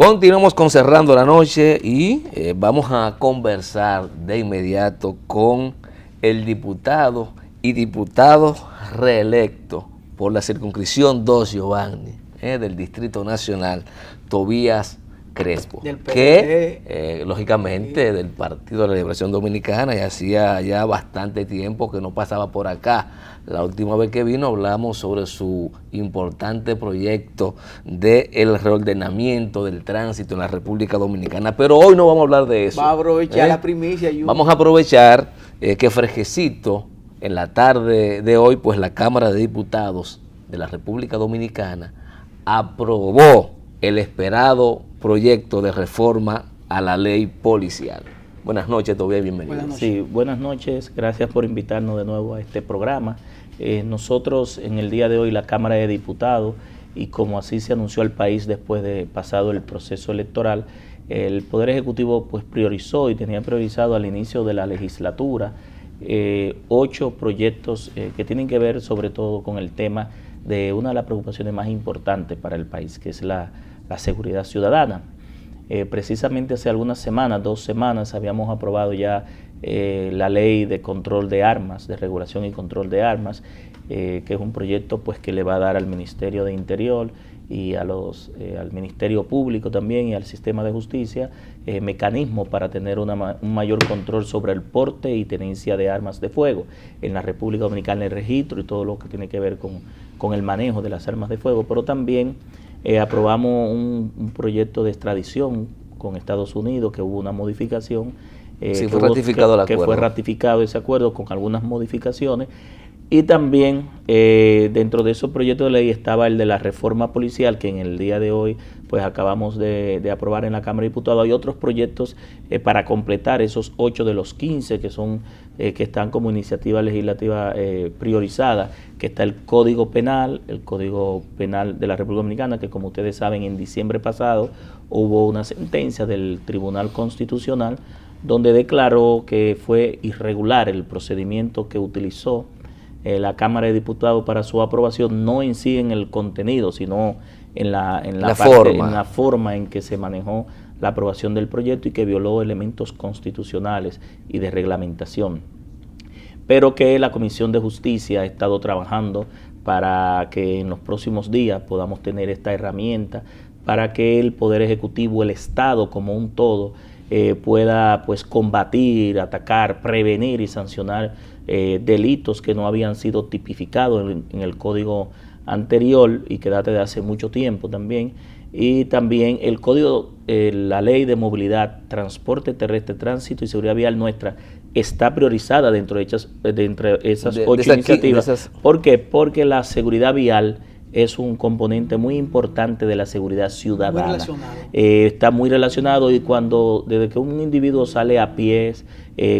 Continuamos con Cerrando la Noche y vamos a conversar de inmediato con el diputado y diputado reelecto por la circunscripción 2 Giovanni del Distrito Nacional, Tobías Crespo, que lógicamente del Partido de la Liberación Dominicana, y hacía ya bastante tiempo que no pasaba por acá. La última vez que vino hablamos sobre su importante proyecto del reordenamiento del tránsito en la República Dominicana, pero hoy no vamos a hablar de eso. Va a aprovechar la primicia. Vamos a aprovechar que fresquecito en la tarde de hoy, pues la Cámara de Diputados de la República Dominicana aprobó el esperado proyecto de reforma a la ley policial. Buenas noches, Tobías, bienvenido. Buenas noches. Sí, buenas noches, gracias por invitarnos de nuevo a este programa. Nosotros en el día de hoy, la Cámara de Diputados, y como así se anunció al país después de pasado el proceso electoral, el Poder Ejecutivo pues priorizó y tenía priorizado al inicio de la legislatura 8 proyectos que tienen que ver sobre todo con el tema de una de las preocupaciones más importantes para el país, que es la seguridad ciudadana. Precisamente hace algunas semanas, 2 semanas, habíamos aprobado ya la ley de control de armas, de regulación y control de armas, que es un proyecto pues que le va a dar al Ministerio de Interior y a al Ministerio Público también y al sistema de justicia mecanismos para tener un mayor control sobre el porte y tenencia de armas de fuego en la República Dominicana, el registro y todo lo que tiene que ver con el manejo de las armas de fuego, pero también aprobamos un proyecto de extradición con Estados Unidos, que hubo una modificación. Sí, fue ratificado el acuerdo. Que fue ratificado ese acuerdo con algunas modificaciones. Y también dentro de esos proyectos de ley estaba el de la reforma policial, que en el día de hoy pues acabamos de aprobar en la Cámara de Diputados. Hay otros proyectos para completar esos 8 de los 15 que están como iniciativa legislativa priorizada, que está el Código Penal de la República Dominicana, que como ustedes saben en diciembre pasado hubo una sentencia del Tribunal Constitucional donde declaró que fue irregular el procedimiento que utilizó la Cámara de Diputados para su aprobación, no en sí en el contenido, sino en la forma en que se manejó la aprobación del proyecto y que violó elementos constitucionales y de reglamentación. Pero que la Comisión de Justicia ha estado trabajando para que en los próximos días podamos tener esta herramienta para que el Poder Ejecutivo, el Estado como un todo, pueda pues combatir, atacar, prevenir y sancionar delitos que no habían sido tipificados en el código anterior y que data de hace mucho tiempo también. Y también el código, la ley de movilidad, transporte terrestre, tránsito y seguridad vial nuestra está priorizada dentro de esas 8 iniciativas. ¿Por qué? Porque la seguridad vial es un componente muy importante de la seguridad ciudadana. Está muy relacionado y desde que un individuo sale a pies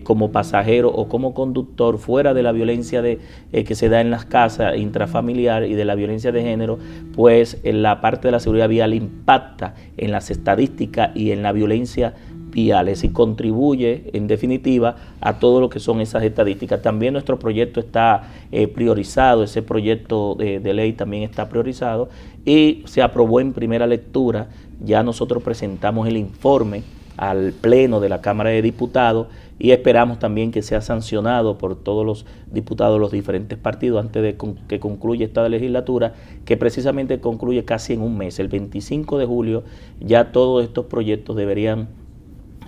como pasajero o como conductor fuera de la violencia que se da en las casas intrafamiliar y de la violencia de género, pues en la parte de la seguridad vial impacta en las estadísticas y en la violencia viales y contribuye en definitiva a todo lo que son esas estadísticas. También nuestro proyecto está priorizado, ese proyecto de ley también está priorizado y se aprobó en primera lectura. Ya nosotros presentamos el informe al Pleno de la Cámara de Diputados y esperamos también que sea sancionado por todos los diputados de los diferentes partidos antes de que concluya esta legislatura, que precisamente concluye casi en un mes. El 25 de julio ya todos estos proyectos deberían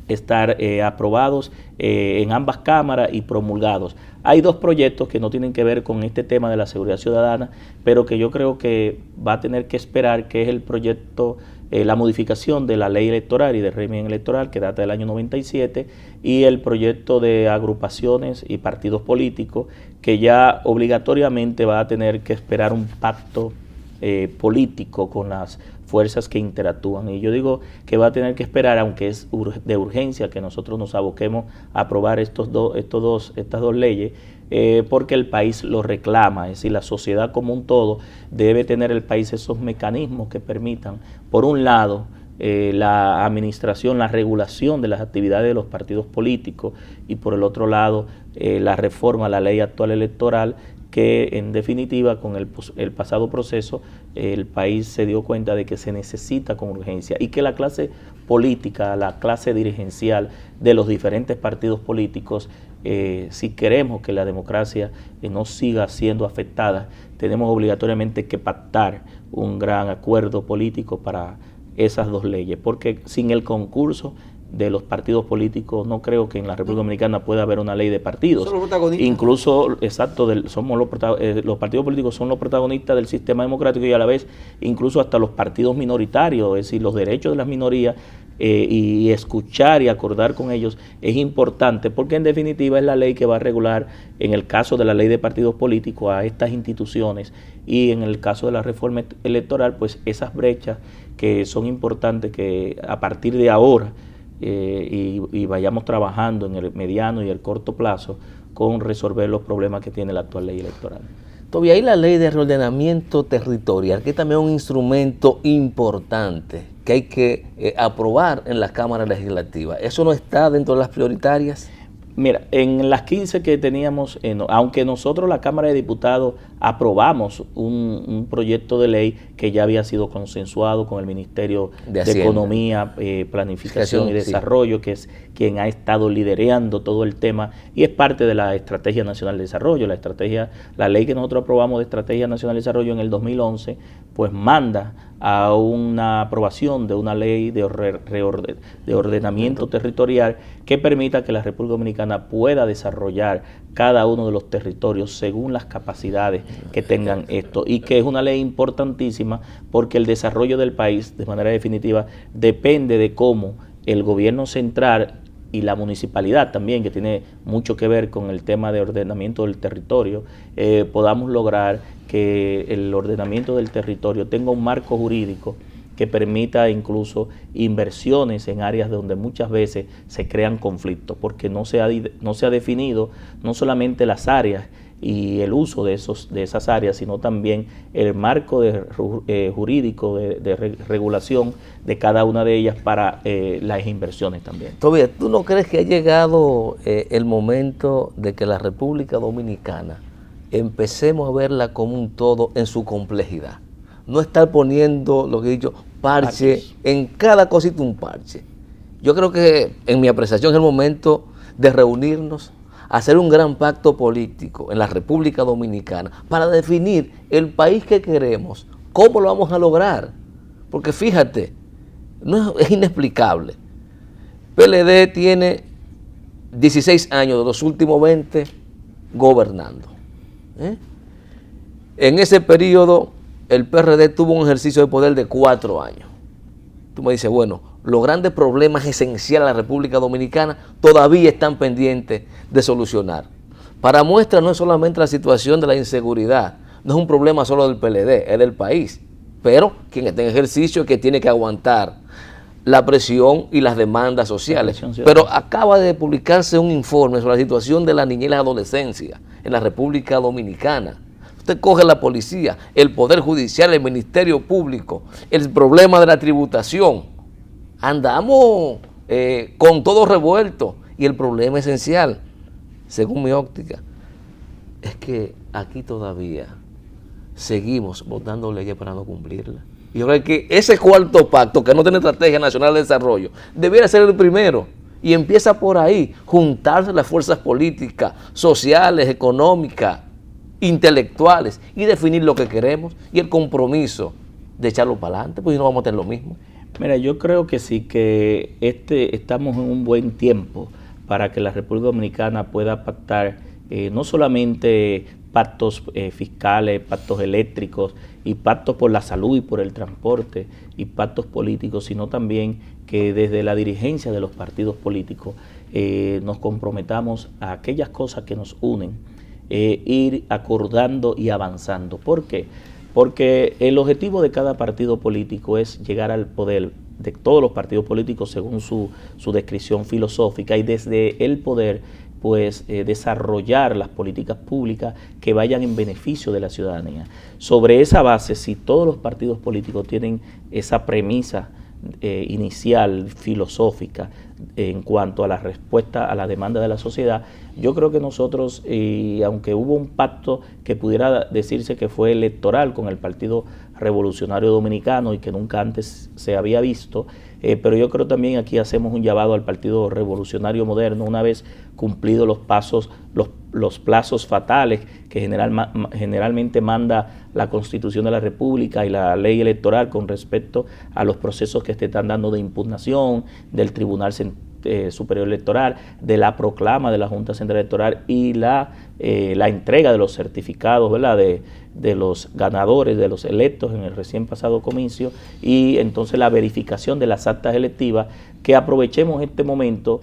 estar aprobados en ambas cámaras y promulgados. Hay 2 proyectos que no tienen que ver con este tema de la seguridad ciudadana, pero que yo creo que va a tener que esperar, que es el proyecto, la modificación de la ley electoral y del régimen electoral que data del año 97 y el proyecto de agrupaciones y partidos políticos que ya obligatoriamente va a tener que esperar un pacto político con las fuerzas que interactúan. Y yo digo que va a tener que esperar, aunque es de urgencia que nosotros nos aboquemos a aprobar estas dos leyes, porque el país lo reclama. Es decir, la sociedad como un todo debe tener el país esos mecanismos que permitan, por un lado, la administración, la regulación de las actividades de los partidos políticos y por el otro lado la reforma a la ley actual electoral, que en definitiva con el pasado proceso el país se dio cuenta de que se necesita con urgencia y que la clase política, la clase dirigencial de los diferentes partidos políticos, si queremos que la democracia no siga siendo afectada, tenemos obligatoriamente que pactar un gran acuerdo político para esas dos leyes, porque sin el concurso de los partidos políticos no creo que en la República Dominicana pueda haber una ley de partidos. Son los protagonistas. Incluso, exacto, los partidos políticos son los protagonistas del sistema democrático y a la vez incluso hasta los partidos minoritarios, es decir, los derechos de las minorías y escuchar y acordar con ellos es importante porque en definitiva es la ley que va a regular, en el caso de la ley de partidos políticos, a estas instituciones y en el caso de la reforma electoral, pues esas brechas que son importantes que a partir de ahora y vayamos trabajando en el mediano y el corto plazo con resolver los problemas que tiene la actual ley electoral. Todavía hay la ley de reordenamiento territorial, que también es un instrumento importante que hay que aprobar en la Cámara Legislativa. ¿Eso no está dentro de las prioritarias? Mira, en las 15 que teníamos, aunque nosotros la Cámara de Diputados aprobamos un proyecto de ley que ya había sido consensuado con el Ministerio de Economía, Planificación y Desarrollo, sí, que es quien ha estado liderando todo el tema y es parte de la Estrategia Nacional de Desarrollo. La ley que nosotros aprobamos de Estrategia Nacional de Desarrollo en el 2011, pues manda a una aprobación de una ley de ordenamiento territorial que permita que la República Dominicana pueda desarrollar cada uno de los territorios según las capacidades que tengan esto, y que es una ley importantísima porque el desarrollo del país de manera definitiva depende de cómo el gobierno central y la municipalidad también, que tiene mucho que ver con el tema de ordenamiento del territorio, podamos lograr que el ordenamiento del territorio tenga un marco jurídico que permita incluso inversiones en áreas donde muchas veces se crean conflictos, porque no se ha definido no solamente las áreas y el uso de esas áreas, sino también el marco jurídico de regulación de cada una de ellas para las inversiones también. Todavía, ¿tú no crees que ha llegado el momento de que la República Dominicana empecemos a verla como un todo en su complejidad? No estar poniendo, lo que he dicho, parche, en cada cosita un parche. Yo creo que, en mi apreciación, es el momento de reunirnos, hacer un gran pacto político en la República Dominicana para definir el país que queremos, cómo lo vamos a lograr. Porque fíjate, es inexplicable. PLD tiene 16 años de los últimos 20 gobernando. En ese periodo, el PRD tuvo un ejercicio de poder de 4 años. Tú me dices, bueno, los grandes problemas esenciales de la República Dominicana todavía están pendientes de solucionar. Para muestra, no es solamente la situación de la inseguridad, no es un problema solo del PLD, es del país. Pero quien está en ejercicio es que tiene que aguantar la presión y las demandas sociales. Pero acaba de publicarse un informe sobre la situación de la niñez y la adolescencia en la República Dominicana. Usted coge la policía, el Poder Judicial, el Ministerio Público, el problema de la tributación. Andamos con todo revuelto. Y el problema esencial, según mi óptica, es que aquí todavía seguimos votando leyes para no cumplirlas. Y yo creo que ese cuarto pacto, que no tiene estrategia nacional de desarrollo, debiera ser el primero. Y empieza por ahí, juntarse las fuerzas políticas, sociales, económicas, intelectuales, y definir lo que queremos y el compromiso de echarlo para adelante, pues no vamos a tener lo mismo. Mira, yo creo que sí, que estamos en un buen tiempo para que la República Dominicana pueda pactar no solamente pactos fiscales, pactos eléctricos y pactos por la salud y por el transporte y pactos políticos, sino también que desde la dirigencia de los partidos políticos nos comprometamos a aquellas cosas que nos unen, ir acordando y avanzando. ¿Por qué? Porque el objetivo de cada partido político es llegar al poder, de todos los partidos políticos según su descripción filosófica, y desde el poder pues desarrollar las políticas públicas que vayan en beneficio de la ciudadanía. Sobre esa base, si todos los partidos políticos tienen esa premisa inicial, filosófica, en cuanto a la respuesta a la demanda de la sociedad, yo creo que nosotros, aunque hubo un pacto que pudiera decirse que fue electoral con el Partido Revolucionario Dominicano y que nunca antes se había visto, pero yo creo también aquí hacemos un llamado al Partido Revolucionario Moderno, una vez cumplidos los plazos fatales que generalmente manda la Constitución de la República y la ley electoral con respecto a los procesos que se están dando de impugnación del Tribunal Superior Electoral, de la proclama de la Junta Central Electoral y la entrega de los certificados, ¿verdad?, de los ganadores, de los electos en el recién pasado comicio, y entonces la verificación de las actas electivas, que aprovechemos este momento,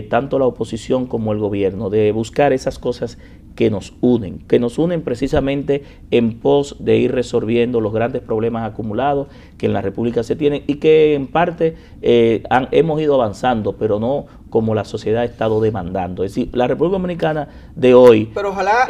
tanto la oposición como el gobierno, de buscar esas cosas que nos unen precisamente en pos de ir resolviendo los grandes problemas acumulados que en la República se tienen y que en parte hemos ido avanzando, pero no como la sociedad ha estado demandando. Es decir, la República Dominicana de hoy, pero ojalá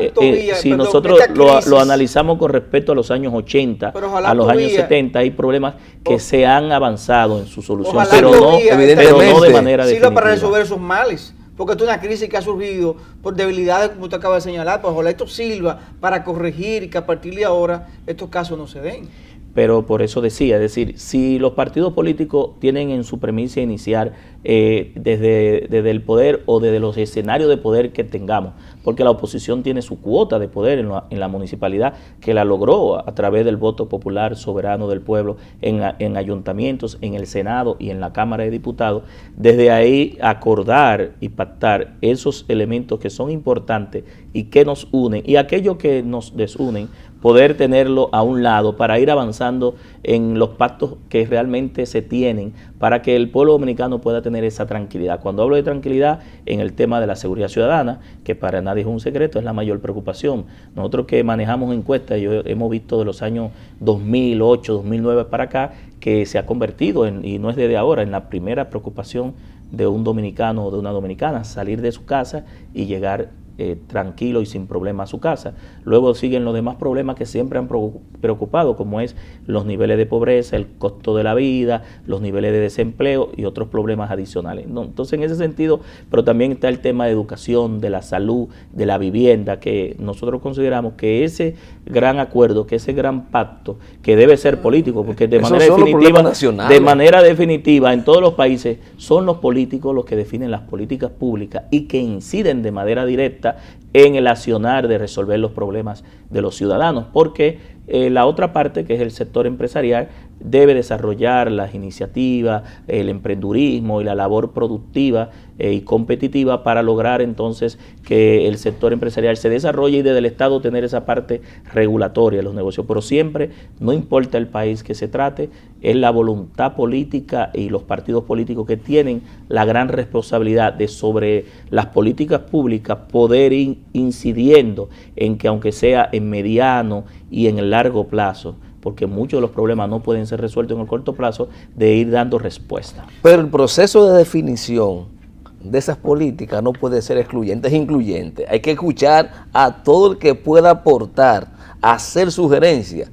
si nosotros lo analizamos con respecto a los años 80, a los años 70, hay problemas que se han avanzado en su solución, pero no de manera definitiva. Sirva para resolver esos males, porque esto es una crisis que ha surgido por debilidades, como usted acaba de señalar, pues ojalá esto sirva para corregir y que a partir de ahora estos casos no se den. Pero por eso decía, es decir, si los partidos políticos tienen en su premisa inicial desde el poder o desde los escenarios de poder que tengamos, porque la oposición tiene su cuota de poder en la municipalidad, que la logró a través del voto popular soberano del pueblo en ayuntamientos, en el Senado y en la Cámara de Diputados, desde ahí acordar y pactar esos elementos que son importantes y que nos unen, y aquellos que nos desunen, poder tenerlo a un lado para ir avanzando en los pactos que realmente se tienen para que el pueblo dominicano pueda tener esa tranquilidad. Cuando hablo de tranquilidad, en el tema de la seguridad ciudadana, que para nadie es un secreto, es la mayor preocupación. Nosotros que manejamos encuestas, hemos visto de los años 2008, 2009 para acá, que se ha convertido, y no es desde ahora, en la primera preocupación de un dominicano o de una dominicana, salir de su casa y llegar tranquilo y sin problema a su casa. Luego siguen los demás problemas que siempre han preocupado, como es los niveles de pobreza, el costo de la vida, los niveles de desempleo y otros problemas adicionales. No, entonces, en ese sentido, pero también está el tema de educación, de la salud, de la vivienda, que nosotros consideramos que ese gran acuerdo, que ese gran pacto, que debe ser político, porque de manera definitiva en todos los países son los políticos los que definen las políticas públicas y que inciden de manera directa en el accionar de resolver los problemas de los ciudadanos, porque la otra parte, que es el sector empresarial, debe desarrollar las iniciativas, el emprendurismo y la labor productiva y competitiva para lograr entonces que el sector empresarial se desarrolle y desde el Estado tener esa parte regulatoria de los negocios. Pero siempre, no importa el país que se trate, es la voluntad política y los partidos políticos que tienen la gran responsabilidad de, sobre las políticas públicas, poder ir incidiendo en que, aunque sea en mediano y en el largo plazo, porque muchos de los problemas no pueden ser resueltos en el corto plazo, de ir dando respuesta. Pero el proceso de definición de esas políticas no puede ser excluyente, es incluyente. Hay que escuchar a todo el que pueda aportar, hacer sugerencias,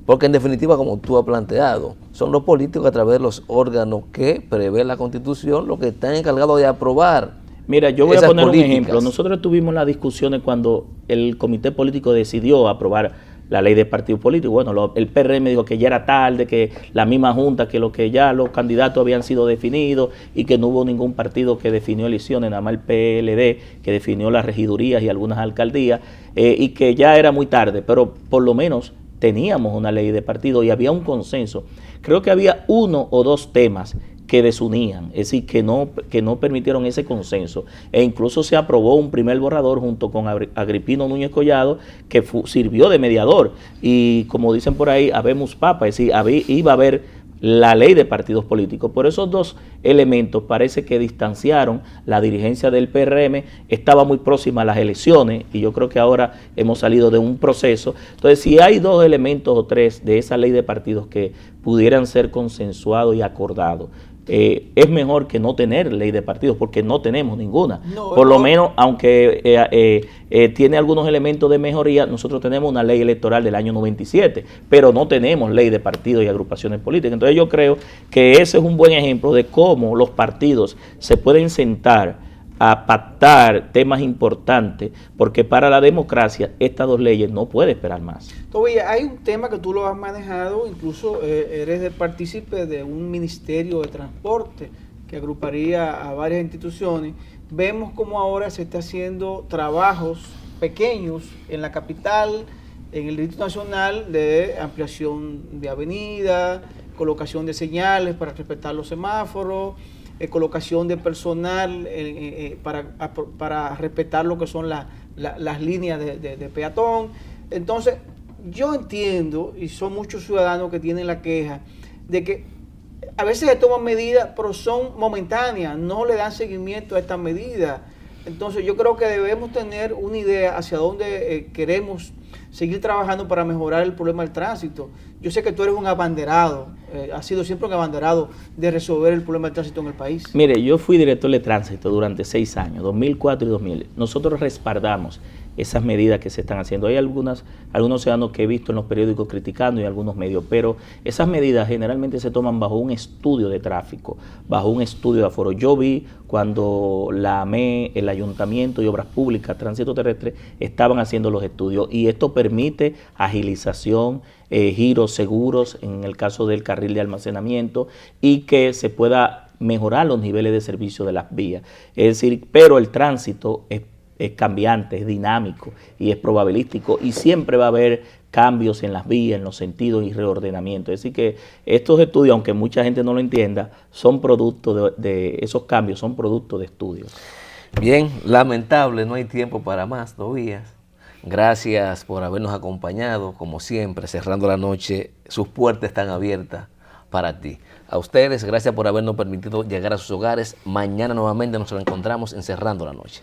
porque en definitiva, como tú has planteado, son los políticos a través de los órganos que prevé la Constitución los que están encargados de aprobar. Mira, yo voy a poner un ejemplo. Nosotros tuvimos las discusiones cuando el comité político decidió aprobar la ley de partidos políticos. Bueno, el PRM dijo que ya era tarde, que la misma Junta, que ya los candidatos habían sido definidos y que no hubo ningún partido que definió elecciones, nada más el PLD, que definió las regidurías y algunas alcaldías, y que ya era muy tarde, pero por lo menos teníamos una ley de partidos y había un consenso. Creo que había uno o dos temas que desunían, es decir, que no permitieron ese consenso, e incluso se aprobó un primer borrador junto con Agripino Núñez Collado, que sirvió de mediador, y como dicen por ahí, habemos papa, es decir, iba a haber la ley de partidos políticos. Por esos dos elementos parece que distanciaron la dirigencia del PRM, estaba muy próxima a las elecciones, y yo creo que ahora hemos salido de un proceso. Entonces, si hay dos elementos o tres de esa ley de partidos que pudieran ser consensuados y acordados, es mejor que no tener ley de partidos, porque no tenemos ninguna. No, Por lo no. menos, aunque tiene algunos elementos de mejoría, nosotros tenemos una ley electoral del año 97, pero no tenemos ley de partidos y agrupaciones políticas. Entonces yo creo que ese es un buen ejemplo de cómo los partidos se pueden sentar a pactar temas importantes, porque para la democracia estas dos leyes no pueden esperar más. Todavía hay un tema que tú lo has manejado, incluso eres de partícipe de un ministerio de transporte que agruparía a varias instituciones. Vemos como ahora se está haciendo trabajos pequeños en la capital, en el Distrito Nacional, de ampliación de avenidas, colocación de señales para respetar los semáforos, colocación de personal para respetar lo que son las líneas de peatón. Entonces, yo entiendo, y son muchos ciudadanos que tienen la queja, de que a veces se toman medidas, pero son momentáneas, no le dan seguimiento a estas medidas. Entonces, yo creo que debemos tener una idea hacia dónde queremos seguir trabajando para mejorar el problema del tránsito. Yo sé que tú eres un abanderado, has sido siempre un abanderado de resolver el problema del tránsito en el país. Mire, yo fui director de tránsito durante 6 años, 2004 y 2000. Nosotros respaldamos esas medidas que se están haciendo. Hay algunos ciudadanos que he visto en los periódicos criticando y algunos medios, pero esas medidas generalmente se toman bajo un estudio de tráfico, bajo un estudio de aforo. Yo vi cuando la AME, el Ayuntamiento y Obras Públicas, Tránsito Terrestre, estaban haciendo los estudios, y esto permite agilización, giros seguros en el caso del carril de almacenamiento, y que se pueda mejorar los niveles de servicio de las vías. Es decir, pero el tránsito es cambiante, es dinámico y es probabilístico, y siempre va a haber cambios en las vías, en los sentidos y reordenamiento. Es decir que estos estudios, aunque mucha gente no lo entienda, son producto de esos cambios, son producto de estudios. Bien, lamentable, no hay tiempo para más, Tobías. Gracias por habernos acompañado, como siempre, cerrando la noche. Sus puertas están abiertas para ti. A ustedes, gracias por habernos permitido llegar a sus hogares. Mañana nuevamente nos encontramos en Cerrando la Noche.